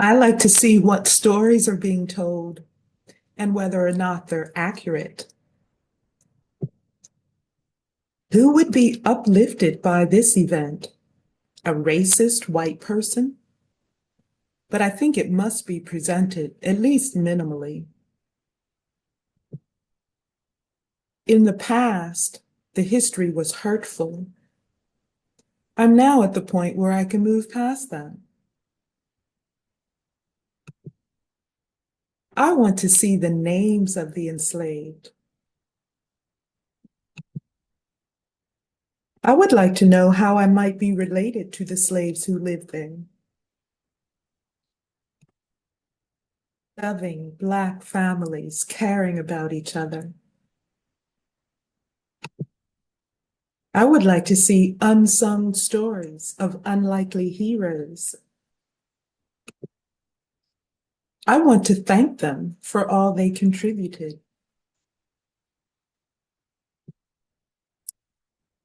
I like to see what stories are being told and whether or not they're accurate. Who would be uplifted by this event? A racist white person? But I think it must be presented, at least minimally. In the past, the history was hurtful. I'm now at the point where I can move past that. I want to see the names of the enslaved. I would like to know how I might be related to the slaves who lived there. Loving Black families caring about each other. I would like to see unsung stories of unlikely heroes. I want to thank them for all they contributed.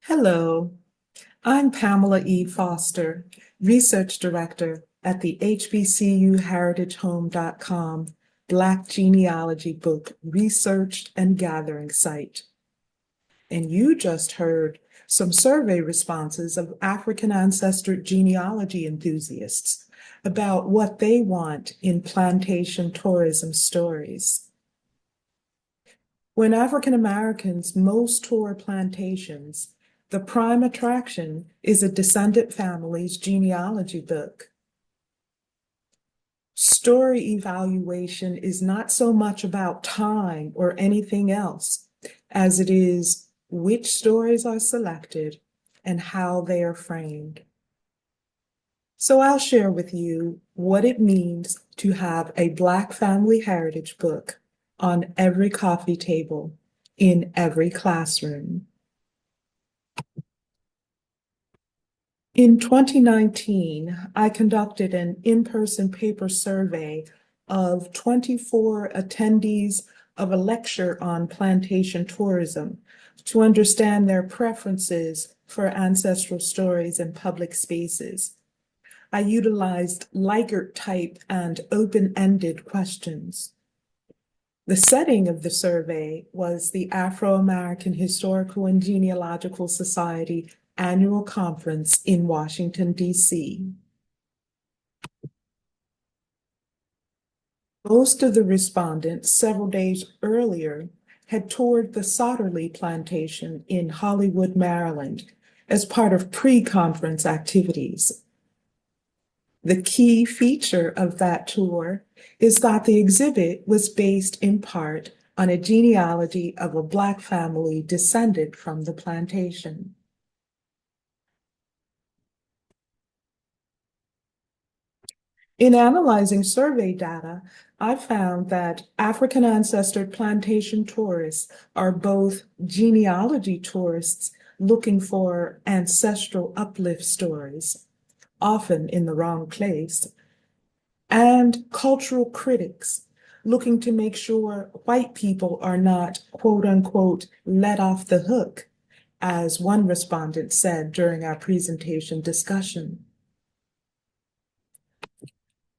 Hello, I'm Pamela E. Foster, Research Director at the HBCUHeritageHome.com Black Genealogy Book Research and Gathering Site. And you just heard some survey responses of African ancestor genealogy enthusiasts about what they want in plantation tourism stories. When African Americans most tour plantations, the prime attraction is a descendant family's genealogy book. Story evaluation is not so much about time or anything else as it is which stories are selected and how they are framed. So I'll share with you what it means to have a Black family heritage book on every coffee table in every classroom. In 2019, I conducted an in-person paper survey of 24 attendees of a lecture on plantation tourism to understand their preferences for ancestral stories in public spaces. I utilized Likert type and open-ended questions. The setting of the survey was the Afro-American Historical and Genealogical Society annual conference in Washington, D.C. Most of the respondents several days earlier had toured the Sotterley plantation in Hollywood, Maryland, as part of pre-conference activities. The key feature of that tour is that the exhibit was based in part on a genealogy of a Black family descended from the plantation. In analyzing survey data, I found that African ancestor plantation tourists are both genealogy tourists looking for ancestral uplift stories, often in the wrong place, and cultural critics looking to make sure white people are not, quote unquote, let off the hook, as one respondent said during our presentation discussion.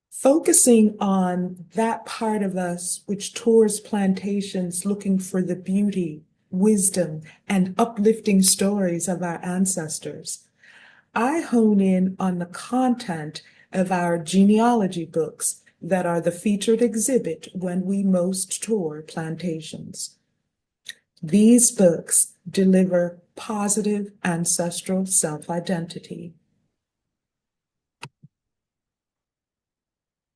Focusing on that part of us which tours plantations looking for the beauty, wisdom, and uplifting stories of our ancestors, I hone in on the content of our genealogy books that are the featured exhibit when we most tour plantations. These books deliver positive ancestral self-identity.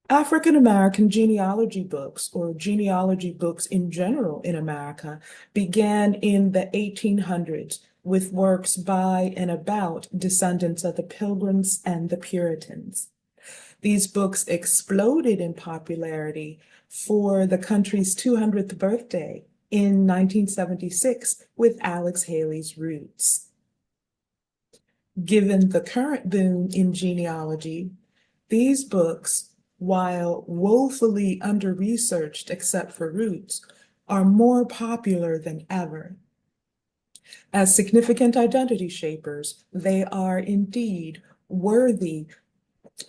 African American genealogy books, or genealogy books in general in America, began in the 1800s with works by and about descendants of the Pilgrims and the Puritans. These books exploded in popularity for the country's 200th birthday in 1976 with Alex Haley's Roots. Given the current boom in genealogy, these books, while woefully under-researched except for Roots, are more popular than ever. As significant identity shapers, they are indeed worthy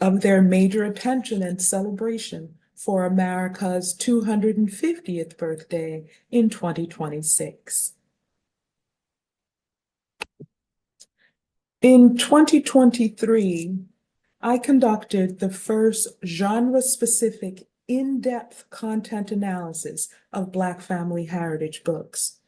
of their major attention and celebration for America's 250th birthday in 2026. In 2023, I conducted the first genre-specific in-depth content analysis of Black family heritage books.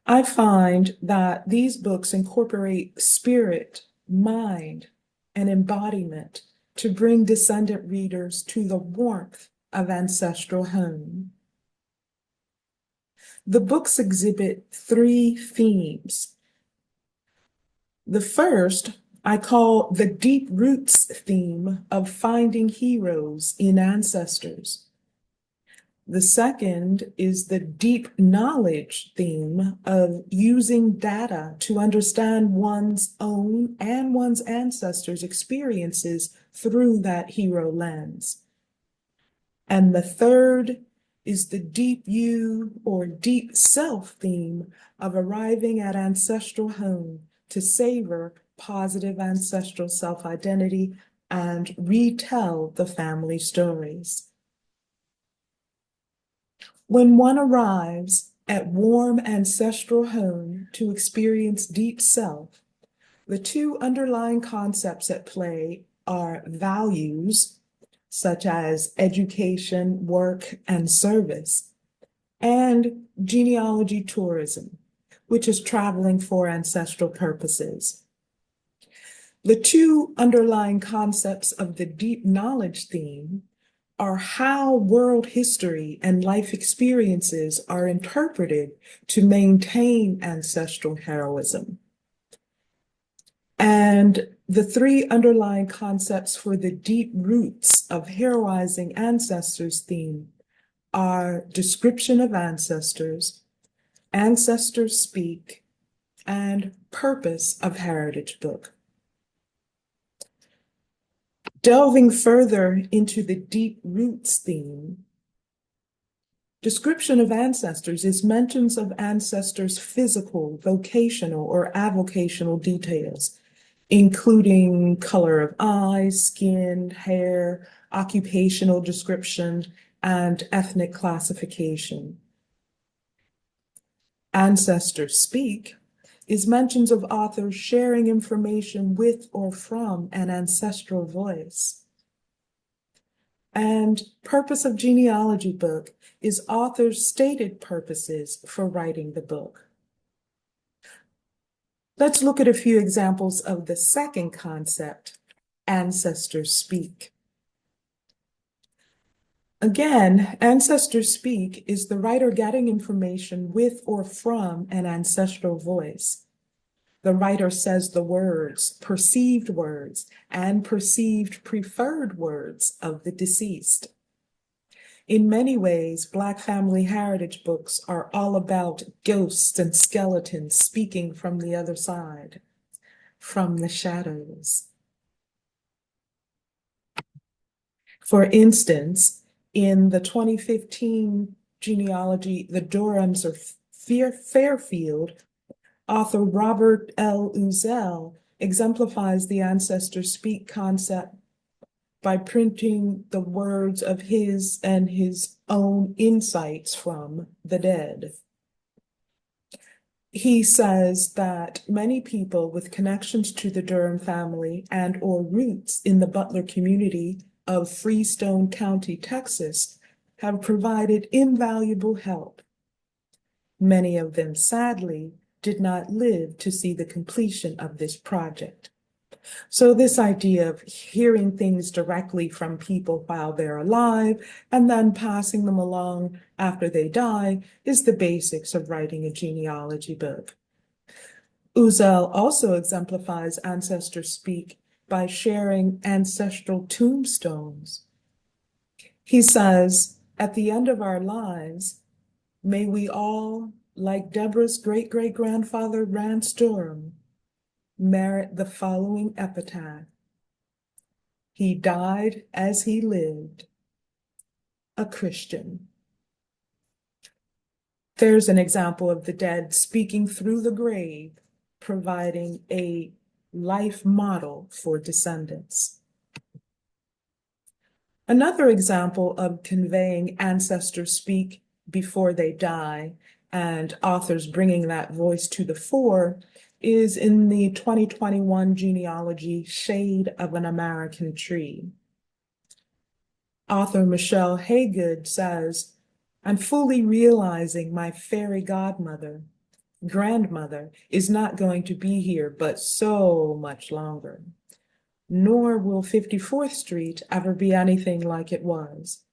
I find that these books incorporate spirit, mind, and embodiment to bring descendant readers to the warmth of ancestral home. The books exhibit three themes. The first I call the deep roots theme of finding heroes in ancestors. The second is the deep knowledge theme of using data to understand one's own and one's ancestors' experiences through that hero lens. And the third is the deep you or deep self theme of arriving at ancestral home to savor positive ancestral self-identity and retell the family stories. When one arrives at warm ancestral home to experience deep self, the two underlying concepts at play are values, such as education, work, and service, and genealogy tourism, which is traveling for ancestral purposes. The two underlying concepts of the deep knowledge theme are how world history and life experiences are interpreted to maintain ancestral heroism. And the three underlying concepts for the deep roots of heroizing ancestors theme are description of ancestors, ancestors speak, and purpose of heritage book. Delving further into the deep roots theme, description of ancestors is mentions of ancestors' physical, vocational, or avocational details, including color of eyes, skin, hair, occupational description, and ethnic classification. Ancestors speak is mentions of authors sharing information with or from an ancestral voice. And purpose of genealogy book is authors' stated purposes for writing the book. Let's look at a few examples of the second concept, ancestors speak. Again, ancestors speak is the writer getting information with or from an ancestral voice. The writer says the words, and perceived preferred words of the deceased. In many ways, Black family heritage books are all about ghosts and skeletons speaking from the other side, from the shadows. For instance, in the 2015 genealogy, The Durhams of Fairfield, author Robert L. Uzzell exemplifies the ancestors speak concept by printing the words of his and his own insights from the dead. He says that many people with connections to the Durham family and or roots in the Butler community of Freestone County, Texas, have provided invaluable help. Many of them, sadly, did not live to see the completion of this project. So this idea of hearing things directly from people while they're alive and then passing them along after they die is the basics of writing a genealogy book. Uzzell also exemplifies ancestor speak by sharing ancestral tombstones. He says, at the end of our lives, may we all, like Deborah's great-great-grandfather Rance Durham, merit the following epitaph. He died as he lived, a Christian. There's an example of the dead speaking through the grave, providing a life model for descendants. Another example of conveying ancestors speak before they die and authors bringing that voice to the fore is in the 2021 genealogy Shade of an American Tree. Author Michelle Haygood says, I'm fully realizing my fairy godmother, grandmother, is not going to be here but so much longer. Nor will 54th Street ever be anything like it was.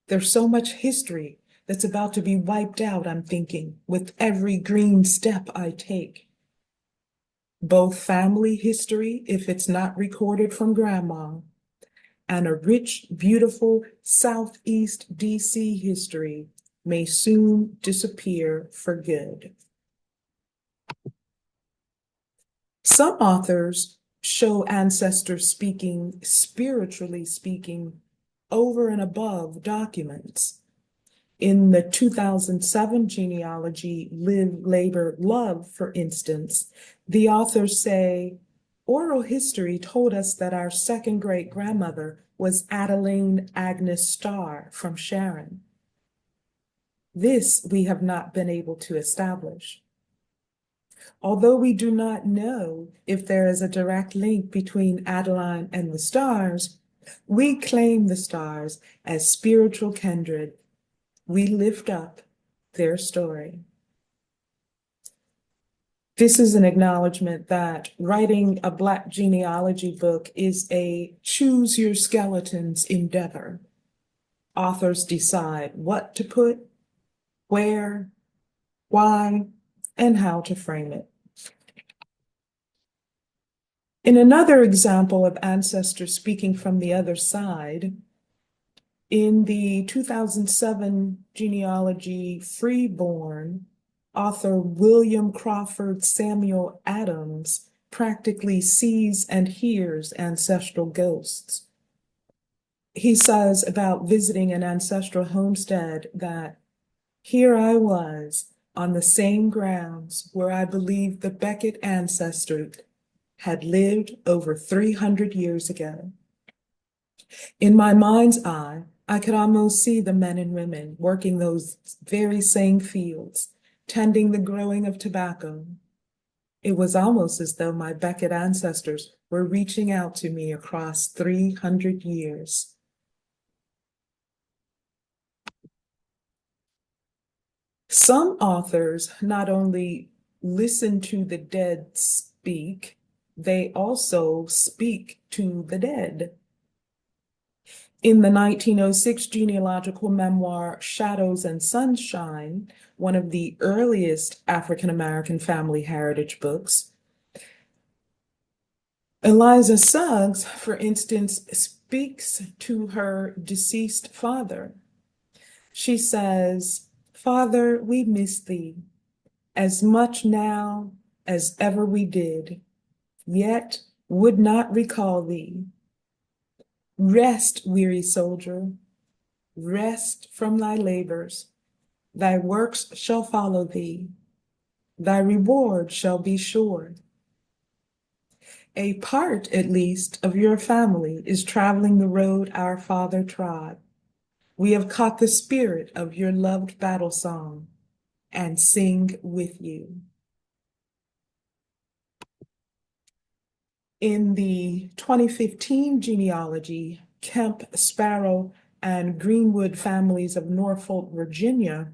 There's so much history that's about to be wiped out, I'm thinking, with every green step I take. Both family history, if it's not recorded from grandma, and a rich, beautiful Southeast DC history may soon disappear for good. Some authors show ancestors speaking, spiritually speaking, over and above documents. In the 2007 genealogy, Live, Labor, Love, for instance, the authors say, oral history told us that our second great grandmother was Adeline Agnes Starr from Sharon. This we have not been able to establish. Although we do not know if there is a direct link between Adeline and the stars, we claim the stars as spiritual kindred. We lift up their story. This is an acknowledgement that writing a Black genealogy book is a choose your skeletons endeavor. Authors decide what to put, where, why, and how to frame it. In another example of ancestors speaking from the other side, in the 2007 genealogy Freeborn, author William Crawford Samuel Adams practically sees and hears ancestral ghosts. He says about visiting an ancestral homestead that, here I was on the same grounds where I believed the Beckett ancestors had lived over 300 years ago. In my mind's eye, I could almost see the men and women working those very same fields, tending the growing of tobacco. It was almost as though my Beckett ancestors were reaching out to me across 300 years. Some authors not only listen to the dead speak, they also speak to the dead. In the 1906 genealogical memoir, Shadows and Sunshine, one of the earliest African-American family heritage books, Eliza Suggs, for instance, speaks to her deceased father. She says, Father, we miss thee as much now as ever we did, yet would not recall thee. Rest, weary soldier, rest from thy labors. Thy works shall follow thee. Thy reward shall be sure. A part, at least, of your family is traveling the road our father trod. We have caught the spirit of your loved battle song and sing with you. In the 2015 genealogy, Kemp, Sparrow, and Greenwood families of Norfolk, Virginia,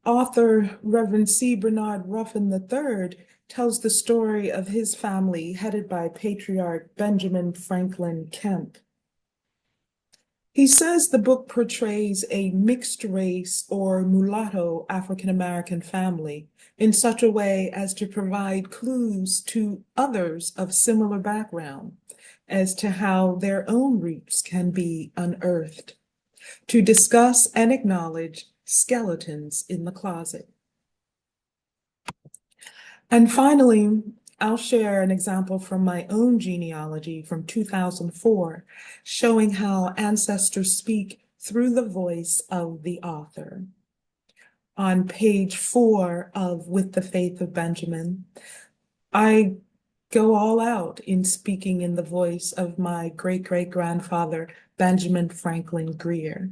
author Reverend C. Bernard Ruffin III tells the story of his family headed by patriarch Benjamin Franklin Kemp. He says the book portrays a mixed race or mulatto African-American family in such a way as to provide clues to others of similar background as to how their own roots can be unearthed, to discuss and acknowledge skeletons in the closet. And finally, I'll share an example from my own genealogy from 2004, showing how ancestors speak through the voice of the author. On page 4 of With the Faith of Benjamin, I go all out in speaking in the voice of my great-great-grandfather, Benjamin Franklin Greer.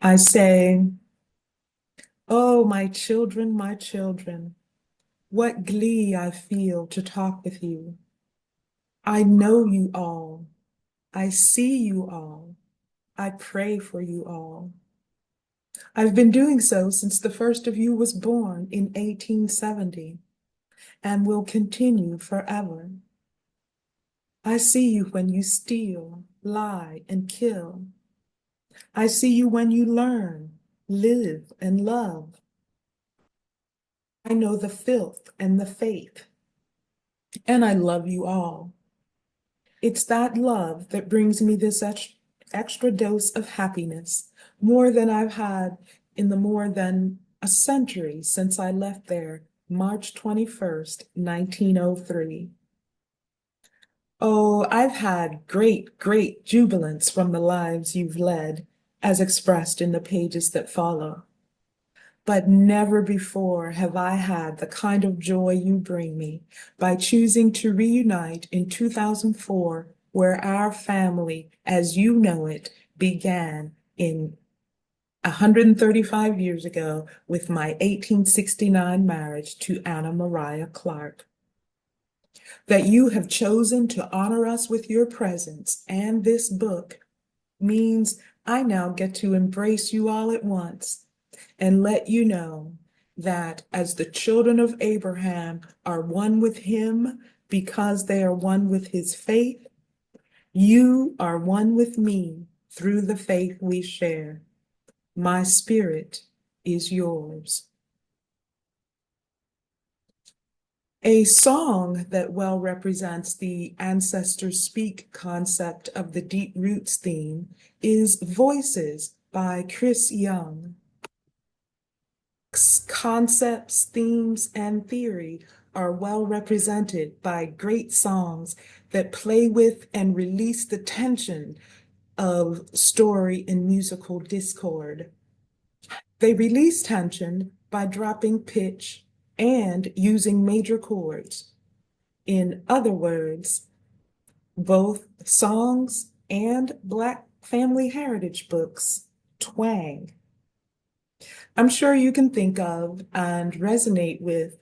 I say, oh, my children, what glee I feel to talk with you. I know you all. I see you all. I pray for you all. I've been doing so since the first of you was born in 1870 and will continue forever. I see you when you steal, lie, and kill. I see you when you learn, live, and love. I know the filth and the faith, and I love you all. It's that love that brings me this extra dose of happiness, more than I've had in the more than a century since I left there, March 21st, 1903. Oh, I've had great jubilance from the lives you've led, as expressed in the pages that follow. But never before have I had the kind of joy you bring me by choosing to reunite in 2004, where our family, as you know it, began in 135 years ago with my 1869 marriage to Anna Maria Clark. That you have chosen to honor us with your presence and this book means I now get to embrace you all at once and let you know that as the children of Abraham are one with him because they are one with his faith, you are one with me through the faith we share. My spirit is yours. A song that well represents the Ancestors Speak concept of the Deep Roots theme is Voices by Chris Young. Concepts, themes, and theory are well represented by great songs that play with and release the tension of story and musical discord. They release tension by dropping pitch and using major chords. In other words, both songs and Black family heritage books twang. I'm sure you can think of and resonate with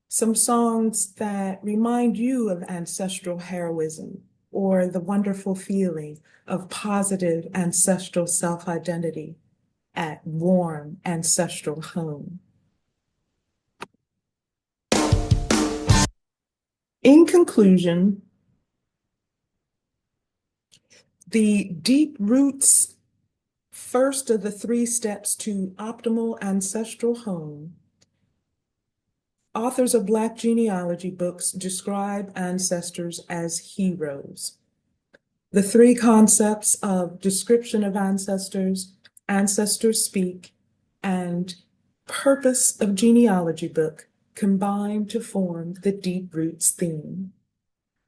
some songs that remind you of ancestral heroism or the wonderful feeling of positive ancestral self-identity at warm ancestral home. In conclusion, the deep roots, first of the 3 steps to optimal ancestral home, authors of Black genealogy books describe ancestors as heroes. The 3 concepts of description of ancestors, ancestors speak, and purpose of genealogy book combine to form the deep roots theme.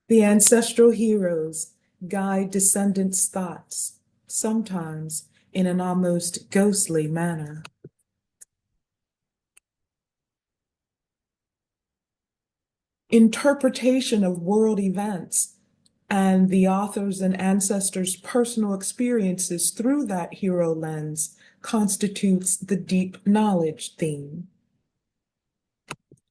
The ancestral heroes guide descendants' thoughts, sometimes in an almost ghostly manner. Interpretation of world events and the authors and ancestors' personal experiences through that hero lens constitutes the deep knowledge theme.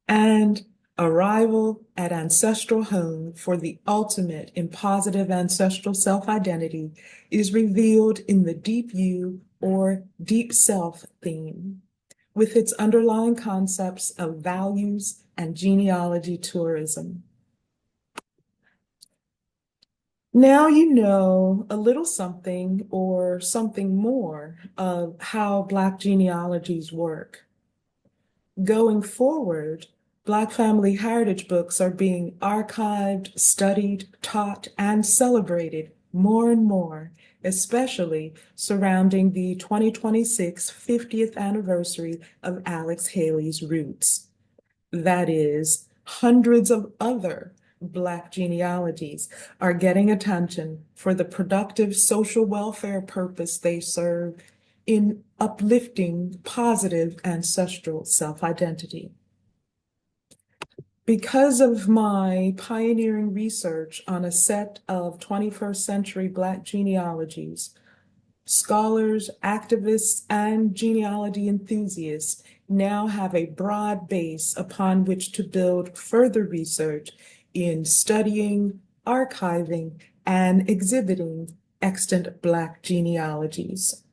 And arrival at ancestral home for the ultimate in positive ancestral self-identity is revealed in the deep you or deep self theme, with its underlying concepts of values and genealogy tourism. Now you know a little something or something more of how Black genealogies work. Going forward, Black family heritage books are being archived, studied, taught, and celebrated more and more, especially surrounding the 2026 50th anniversary of Alex Haley's Roots. That is, hundreds of other Black genealogies are getting attention for the productive social welfare purpose they serve in uplifting positive ancestral self-identity. Because of my pioneering research on a set of 21st century Black genealogies, scholars, activists, and genealogy enthusiasts now have a broad base upon which to build further research in studying, archiving, and exhibiting extant Black genealogies.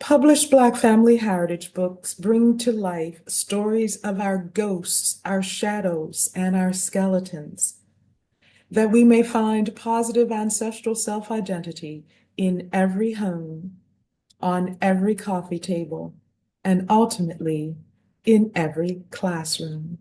Published Black family heritage books bring to life stories of our ghosts, our shadows, and our skeletons, that we may find positive ancestral self-identity in every home, on every coffee table, and ultimately in every classroom.